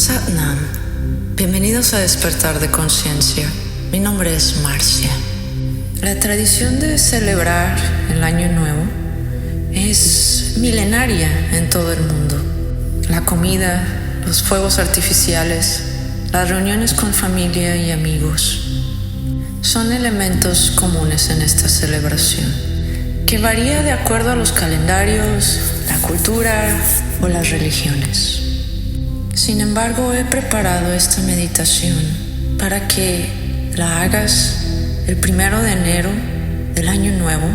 Satnam, bienvenidos a Despertar de Conciencia. Mi nombre es Marcia. La tradición de celebrar el Año Nuevo es milenaria en todo el mundo. La comida, los fuegos artificiales, las reuniones con familia y amigos son elementos comunes en esta celebración, que varía de acuerdo a los calendarios, la cultura o las religiones. Sin embargo, he preparado esta meditación para que la hagas el 1 de enero del Año Nuevo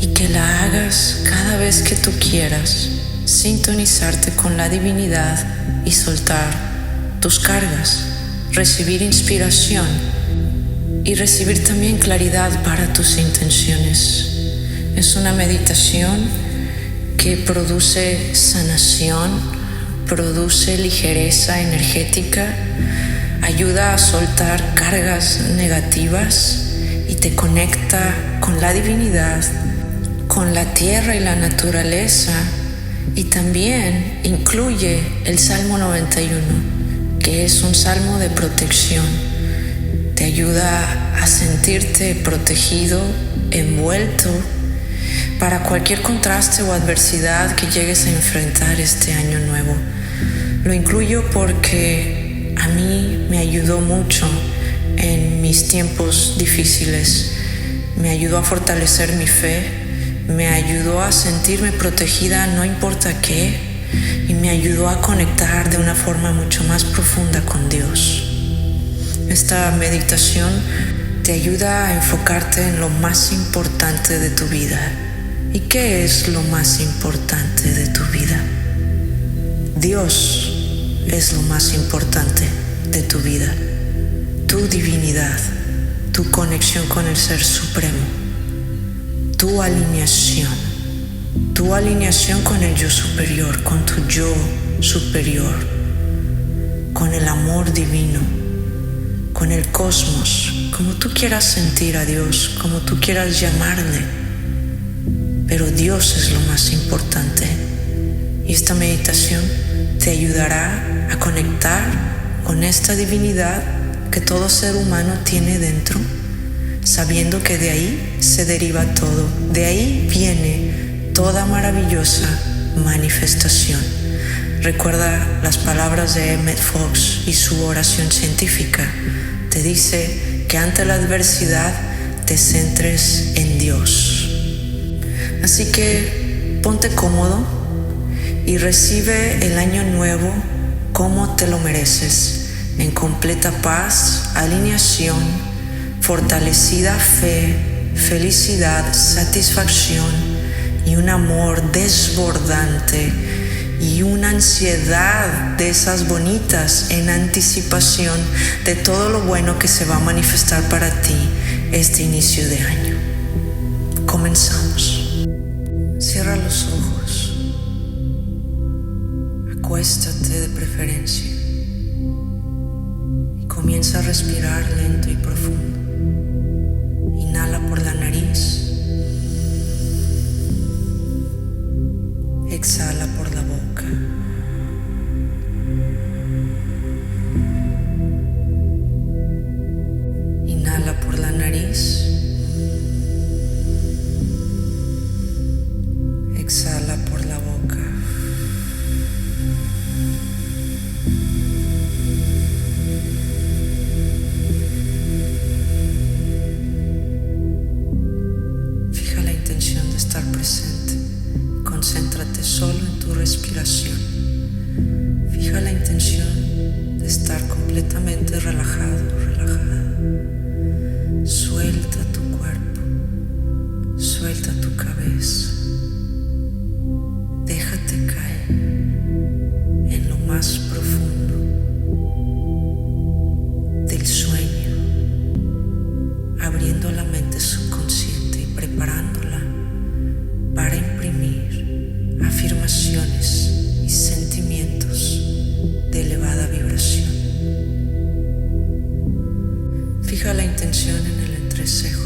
y que la hagas cada vez que tú quieras sintonizarte con la divinidad y soltar tus cargas, recibir inspiración y recibir también claridad para tus intenciones. Es una meditación que produce sanación, produce ligereza energética, ayuda a soltar cargas negativas y te conecta con la divinidad, con la tierra y la naturaleza, y también incluye el Salmo 91, que es un salmo de protección. Te ayuda a sentirte protegido, envuelto, para cualquier contraste o adversidad que llegues a enfrentar este año nuevo. Lo incluyo porque a mí me ayudó mucho en mis tiempos difíciles. Me ayudó a fortalecer mi fe, me ayudó a sentirme protegida no importa qué, y me ayudó a conectar de una forma mucho más profunda con Dios. Esta meditación te ayuda a enfocarte en lo más importante de tu vida. ¿Y qué es lo más importante de tu vida? Dios es lo más importante de tu vida. Tu divinidad, tu conexión con el Ser Supremo, tu alineación con el Yo Superior, con tu Yo Superior, con el amor divino, con el cosmos, como tú quieras sentir a Dios, como tú quieras llamarle. Pero Dios es lo más importante. Y esta meditación te ayudará a conectar con esta divinidad que todo ser humano tiene dentro, sabiendo que de ahí se deriva todo. De ahí viene toda maravillosa manifestación. Recuerda las palabras de Emmett Fox y su oración científica. Te dice que ante la adversidad te centres en Dios. Así que ponte cómodo y recibe el año nuevo como te lo mereces, en completa paz, alineación, fortalecida fe, felicidad, satisfacción y un amor desbordante y una ansiedad de esas bonitas en anticipación de todo lo bueno que se va a manifestar para ti este inicio de año. Comenzamos. Cierra los ojos, acuéstate de preferencia y comienza a respirar lento y profundo. Inhala por la nariz, exhala por la boca. Inhala por la nariz, exhala por la boca. Fija la intención de estar presente. Concéntrate solo en tu respiración. Fija la intención de estar completamente relajado, relajada. Suelta tu cuerpo, suelta tu cabeza. Déjate caer en lo más profundo del sueño, abriendo la mente subconsciente y preparándola para imprimir afirmaciones y sentimientos de elevada vibración. Fija la intención en el entrecejo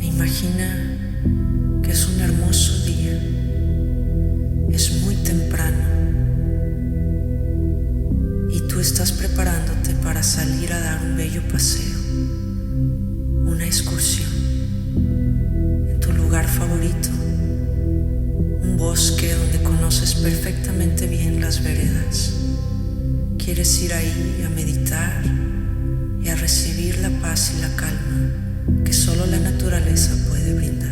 e imagina que es un hermoso día. Es muy temprano estás preparándote para salir a dar un bello paseo, una excursión en tu lugar favorito, un bosque donde conoces perfectamente bien las veredas. Quieres ir ahí a meditar y a recibir la paz y la calma que solo la naturaleza puede brindar.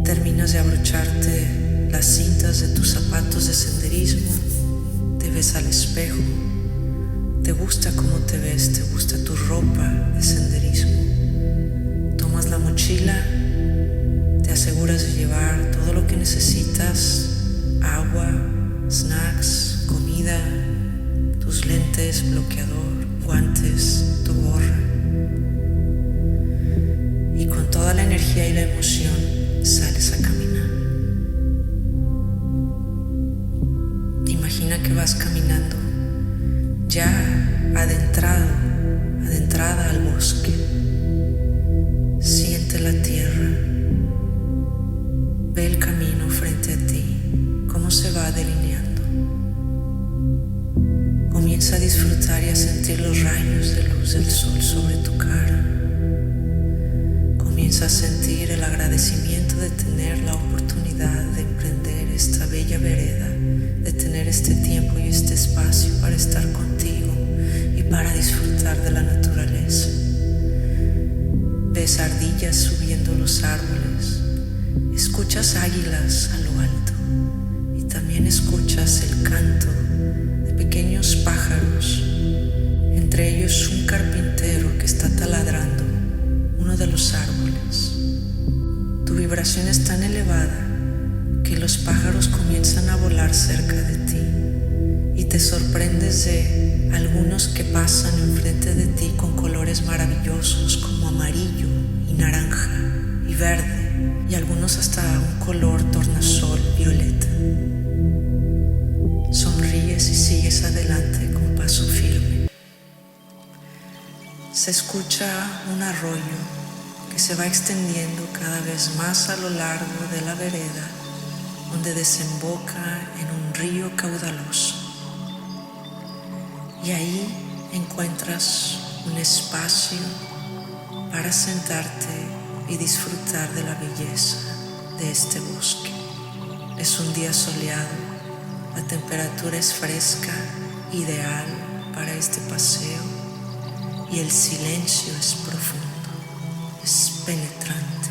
Terminas de abrocharte las cintas de tus zapatos de senderismo, te ves al espejo, te gusta cómo te ves, te gusta tu ropa de senderismo. Tomas la mochila, te aseguras de llevar todo lo que necesitas: agua, snacks, comida, tus lentes, bloqueador, guantes, tu gorra. Y con toda la energía y la emoción sales a caminar. Imagina que vas caminando ya adentrada al bosque. Siente la tierra, ve el camino frente a ti, cómo se va delineando. Comienza a disfrutar y a sentir los rayos de luz del sol sobre tu cara. Comienza a sentir el agradecimiento de tener la oportunidad de emprender esta bella vereda, de tener este tiempo y este espacio para estar contigo y para disfrutar de la naturaleza. Ves ardillas subiendo los árboles, escuchas águilas a lo alto y también escuchas el canto de pequeños pájaros, entre ellos un carpintero que está taladrando uno de los árboles. Tu vibración es tan elevada que los pájaros comienzan a volar cerca de ti y te sorprendes de algunos que pasan enfrente de ti con colores maravillosos como amarillo y naranja y verde, y algunos hasta un color tornasol violeta. Sonríes y sigues adelante con paso firme. Se escucha un arroyo que se va extendiendo cada vez más a lo largo de la vereda, donde desemboca en un río caudaloso. Y ahí encuentras un espacio para sentarte y disfrutar de la belleza de este bosque. Es un día soleado, la temperatura es fresca, ideal para este paseo, y el silencio es profundo, es penetrante.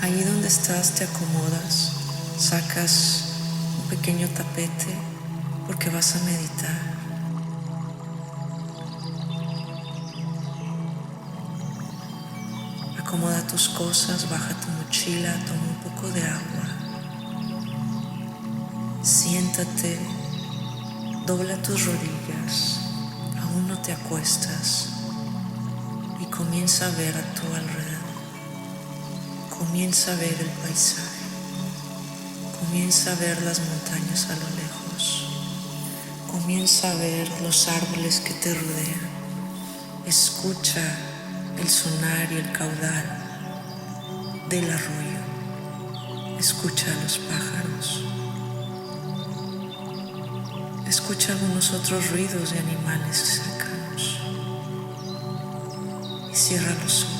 Allí donde estás te acomodas, sacas un pequeño tapete porque vas a meditar. Acomoda tus cosas, baja tu mochila, toma un poco de agua. Siéntate, dobla tus rodillas, aún no te acuestas y comienza a ver a tu alrededor. Comienza a ver el paisaje, comienza a ver las montañas a lo lejos, comienza a ver los árboles que te rodean, escucha el sonar y el caudal del arroyo, escucha a los pájaros, escucha algunos otros ruidos de animales cercanos y cierra los ojos.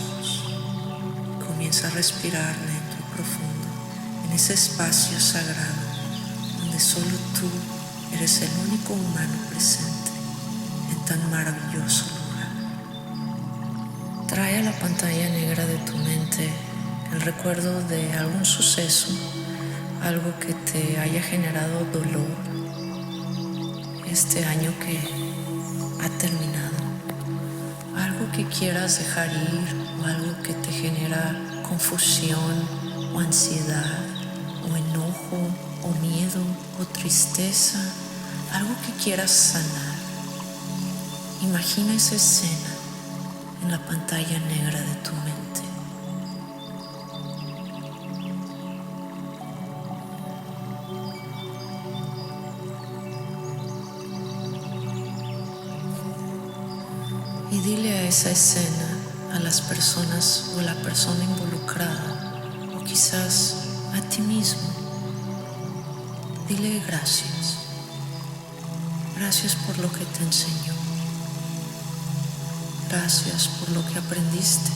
Comienza a respirar lento y profundo en ese espacio sagrado donde solo tú eres el único humano presente en tan maravilloso lugar. Trae a la pantalla negra de tu mente el recuerdo de algún suceso, algo que te haya generado dolor este año que ha terminado, algo que quieras dejar ir o algo que te genera confusión o ansiedad o enojo o miedo o tristeza, algo que quieras sanar. Imagina esa escena en la pantalla negra de tu mente. Y dile a esa escena, a las personas o la persona involucrada, o quizás a ti mismo, dile gracias. Gracias por lo que te enseñó. Gracias por lo que aprendiste.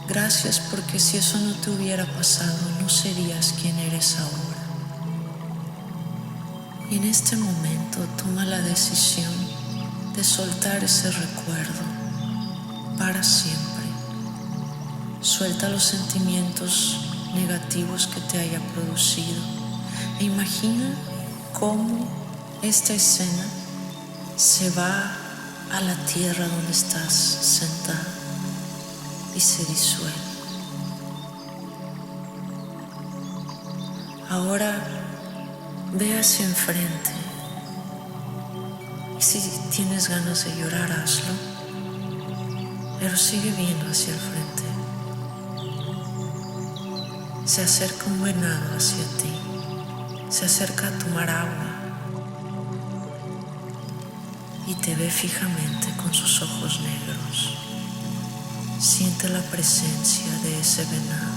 Gracias porque si eso no te hubiera pasado, no serías quien eres ahora. Y en este momento toma la decisión de soltar ese recuerdo para siempre. Suelta los sentimientos negativos que te haya producido e imagina cómo esta escena se va a la tierra donde estás sentada y se disuelve. Ahora ve hacia enfrente y si tienes ganas de llorar, hazlo, pero sigue viendo hacia el frente. Se acerca un venado hacia ti, se acerca a tomar agua y te ve fijamente con sus ojos negros. Siente la presencia de ese venado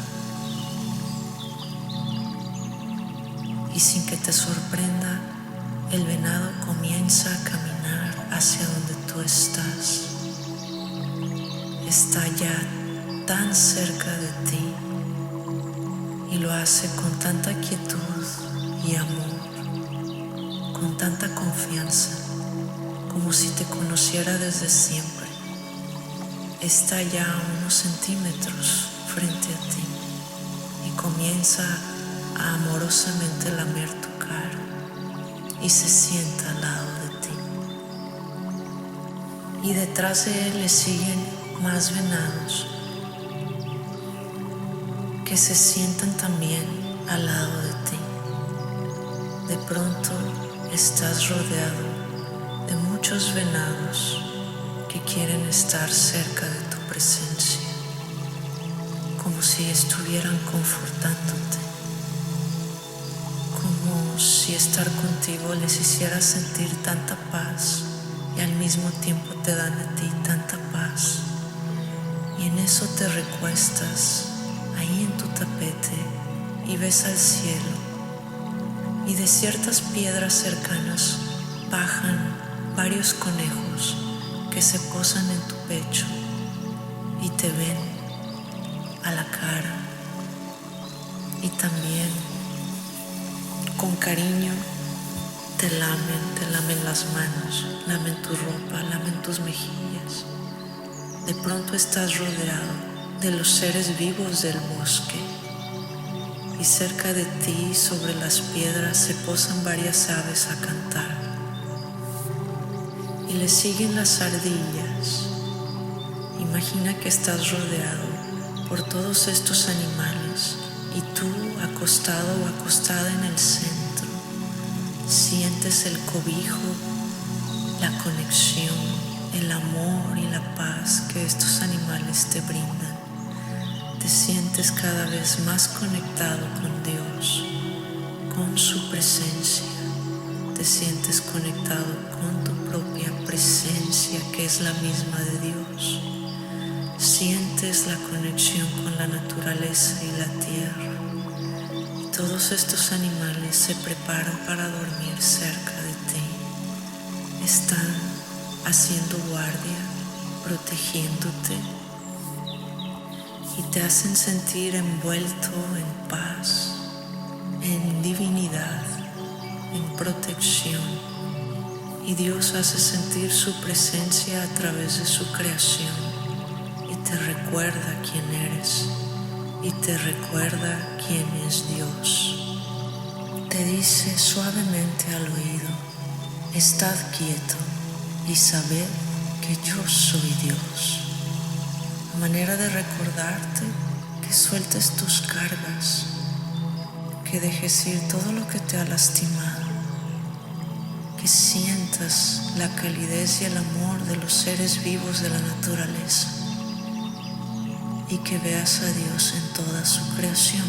y sin que te sorprenda, el venado comienza a caminar hacia donde tú estás. Está ya tan cerca de ti y lo hace con tanta quietud y amor, con tanta confianza, como si te conociera desde siempre. Está ya a unos centímetros frente a ti y comienza a amorosamente lamer tu cara y se sienta al lado de ti. Y detrás de él le siguen más venados que se sientan también al lado de ti. De pronto estás rodeado de muchos venados que quieren estar cerca de tu presencia, como si estuvieran confortándote, como si estar contigo les hiciera sentir tanta paz y al mismo tiempo te dan a ti tanta paz. Y en eso te recuestas ahí en tu tapete y ves al cielo y de ciertas piedras cercanas bajan varios conejos que se posan en tu pecho y te ven a la cara y también con cariño te lamen las manos, lamen tu ropa, lamen tus mejillas. De pronto estás rodeado de los seres vivos del bosque y cerca de ti sobre las piedras se posan varias aves a cantar y le siguen las ardillas. Imagina que estás rodeado por todos estos animales y tú acostado o acostada en el centro sientes el cobijo, la conexión, el amor y la paz que estos animales te brindan. Te sientes cada vez más conectado con Dios, con su presencia. Te sientes conectado con tu propia presencia, que es la misma de Dios. Sientes la conexión con la naturaleza y la tierra. Y todos estos animales se preparan para dormir cerca de ti. Están haciendo guardia, protegiéndote y te hacen sentir envuelto en paz, en divinidad, en protección. Y Dios hace sentir su presencia a través de su creación y te recuerda quién eres y te recuerda quién es Dios. Te dice suavemente al oído: estad quieto y sabed que yo soy Dios. Manera de recordarte que sueltes tus cargas, que dejes ir todo lo que te ha lastimado, que sientas la calidez y el amor de los seres vivos de la naturaleza y que veas a Dios en toda su creación.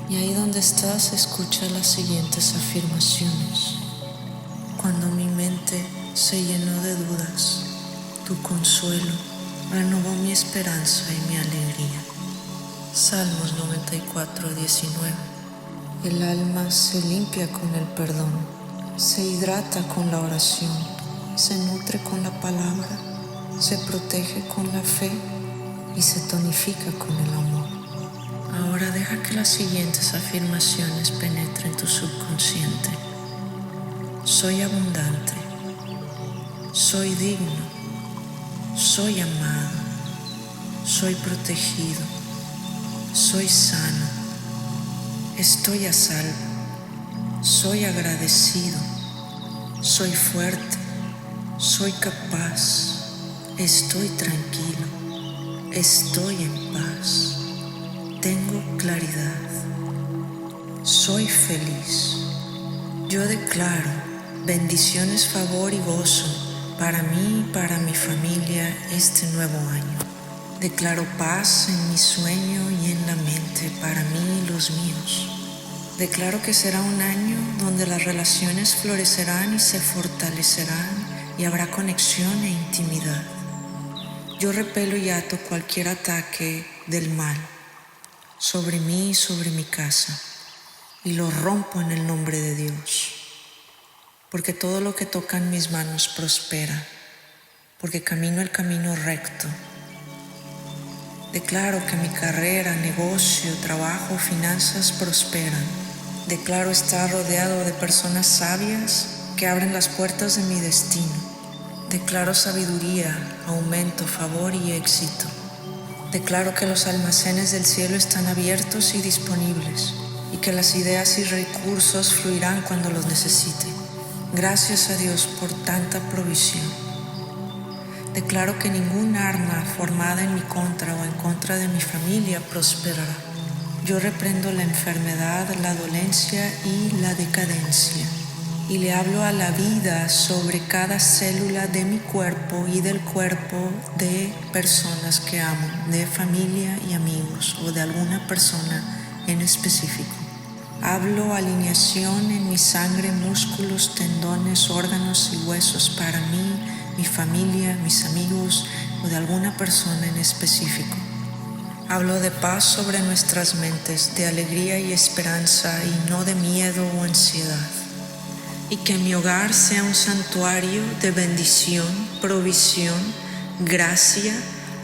Y ahí donde estás, escucha las siguientes afirmaciones. Cuando mi mente se llenó de dudas, tu consuelo renovó mi esperanza y mi alegría. Salmos 94:19. El alma se limpia con el perdón, se hidrata con la oración, se nutre con la palabra, se protege con la fe y se tonifica con el amor. Ahora deja que las siguientes afirmaciones penetren tu subconsciente. Soy abundante, soy digno, soy amado, soy protegido, soy sano, estoy a salvo, soy agradecido, soy fuerte, soy capaz, estoy tranquilo, estoy en paz, tengo claridad, soy feliz. Yo declaro bendiciones, favor y gozo para mí y para mi familia este nuevo año. Declaro paz en mi sueño y en la mente para mí y los míos. Declaro que será un año donde las relaciones florecerán y se fortalecerán y habrá conexión e intimidad. Yo repelo y ato cualquier ataque del mal sobre mí y sobre mi casa y lo rompo en el nombre de Dios. Porque todo lo que tocan mis manos prospera, porque camino el camino recto. Declaro que mi carrera, negocio, trabajo, finanzas prosperan. Declaro estar rodeado de personas sabias que abren las puertas de mi destino. Declaro sabiduría, aumento, favor y éxito. Declaro que los almacenes del cielo están abiertos y disponibles y que las ideas y recursos fluirán cuando los necesite. Gracias a Dios por tanta provisión. Declaro que ningún arma formada en mi contra o en contra de mi familia prosperará. Yo reprendo la enfermedad, la dolencia y la decadencia. Y le hablo a la vida sobre cada célula de mi cuerpo y del cuerpo de personas que amo, de familia y amigos o de alguna persona en específico. Hablo alineación en mi sangre, músculos, tendones, órganos y huesos para mí, mi familia, mis amigos o de alguna persona en específico. Hablo de paz sobre nuestras mentes, de alegría y esperanza y no de miedo o ansiedad. Y que mi hogar sea un santuario de bendición, provisión, gracia,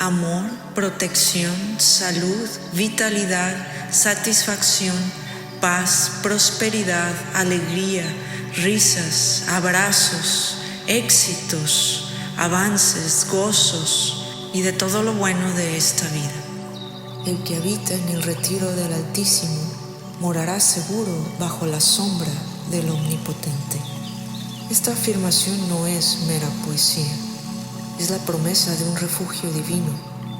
amor, protección, salud, vitalidad, satisfacción, paz, prosperidad, alegría, risas, abrazos, éxitos, avances, gozos y de todo lo bueno de esta vida. El que habita en el retiro del Altísimo morará seguro bajo la sombra del Omnipotente. Esta afirmación no es mera poesía, es la promesa de un refugio divino,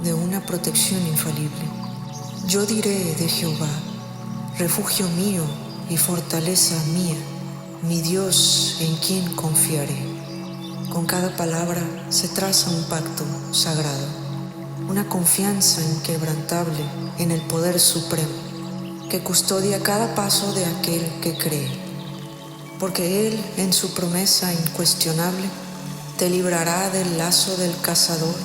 de una protección infalible. Yo diré de Jehová, refugio mío y fortaleza mía, mi Dios en quien confiaré. Con cada palabra se traza un pacto sagrado, una confianza inquebrantable en el poder supremo, que custodia cada paso de aquel que cree. Porque Él, en su promesa incuestionable, te librará del lazo del cazador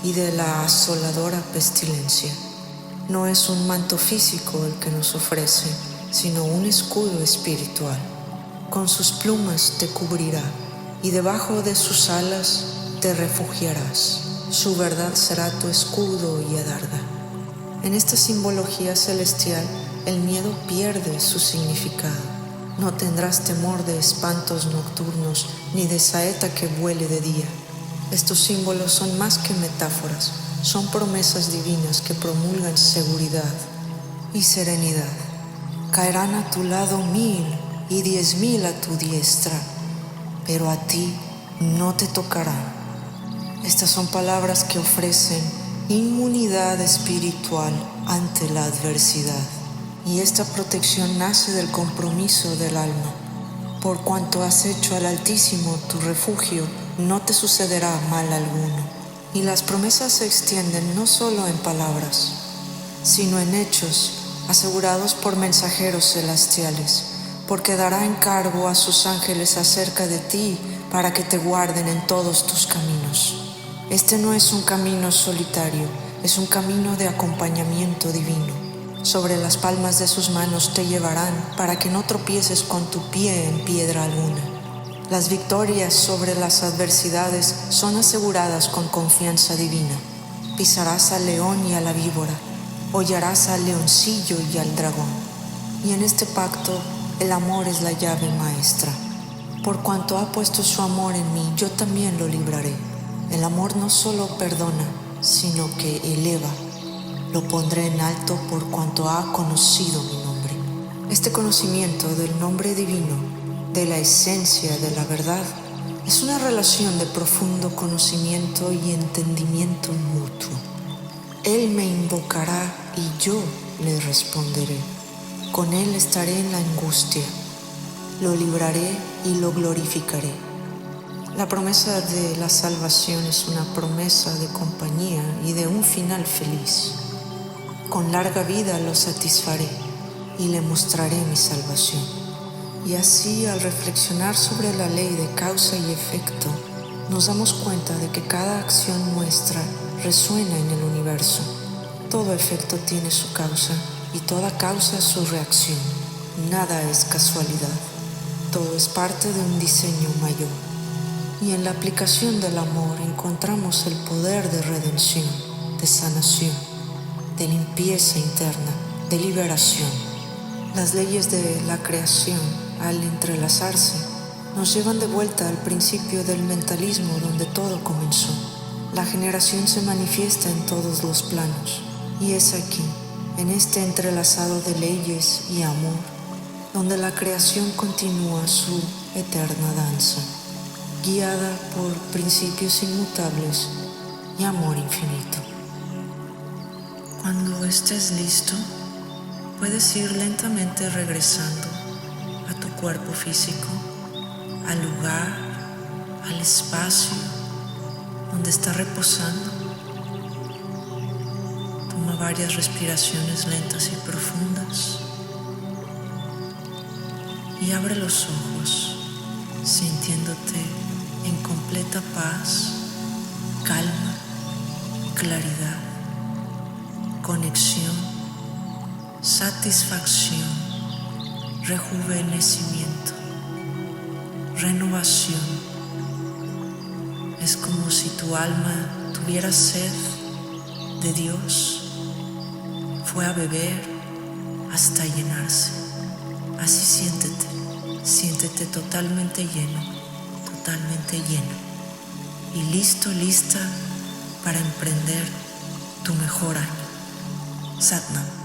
y de la asoladora pestilencia. No es un manto físico el que nos ofrece, sino un escudo espiritual. Con sus plumas te cubrirá y debajo de sus alas te refugiarás. Su verdad será tu escudo y adarga. En esta simbología celestial, el miedo pierde su significado. No tendrás temor de espantos nocturnos ni de saeta que vuele de día. Estos símbolos son más que metáforas, son promesas divinas que promulgan seguridad y serenidad. Caerán a tu lado 1000 y 10,000 a tu diestra, pero a ti no te tocarán. Estas son palabras que ofrecen inmunidad espiritual ante la adversidad. Y esta protección nace del compromiso del alma. Por cuanto has hecho al Altísimo tu refugio, no te sucederá mal alguno. Y las promesas se extienden no solo en palabras, sino en hechos asegurados por mensajeros celestiales, porque dará encargo a sus ángeles acerca de ti para que te guarden en todos tus caminos. Este no es un camino solitario, es un camino de acompañamiento divino. Sobre las palmas de sus manos te llevarán para que no tropieces con tu pie en piedra alguna. Las victorias sobre las adversidades son aseguradas con confianza divina. Pisarás al león y a la víbora, hollarás al leoncillo y al dragón. Y en este pacto el amor es la llave maestra. Por cuanto ha puesto su amor en mí, yo también lo libraré. El amor no solo perdona, sino que eleva. Lo pondré en alto por cuanto ha conocido mi nombre. Este conocimiento del nombre divino, de la esencia de la verdad, es una relación de profundo conocimiento y entendimiento mutuo. Él me invocará y yo le responderé. Con él estaré en la angustia, lo libraré y lo glorificaré. La promesa de la salvación es una promesa de compañía y de un final feliz. Con larga vida lo satisfaré y le mostraré mi salvación. Y así, al reflexionar sobre la ley de causa y efecto, nos damos cuenta de que cada acción nuestra resuena en el universo. Todo efecto tiene su causa y toda causa su reacción. Nada es casualidad. Todo es parte de un diseño mayor. Y en la aplicación del amor encontramos el poder de redención, de sanación, de limpieza interna, de liberación. Las leyes de la creación, al entrelazarse, nos llevan de vuelta al principio del mentalismo donde todo comenzó. La generación se manifiesta en todos los planos, y es aquí, en este entrelazado de leyes y amor, donde la creación continúa su eterna danza, guiada por principios inmutables y amor infinito. Cuando estés listo, puedes ir lentamente regresando a tu cuerpo físico, al lugar, al espacio donde está reposando. Toma varias respiraciones lentas y profundas y abre los ojos, sintiéndote en completa paz, calma, claridad, conexión, satisfacción, rejuvenecimiento, renovación. Es como si tu alma tuviera sed de Dios, fue a beber hasta llenarse. Así siéntete totalmente lleno, y lista para emprender tu mejor año. Satnam.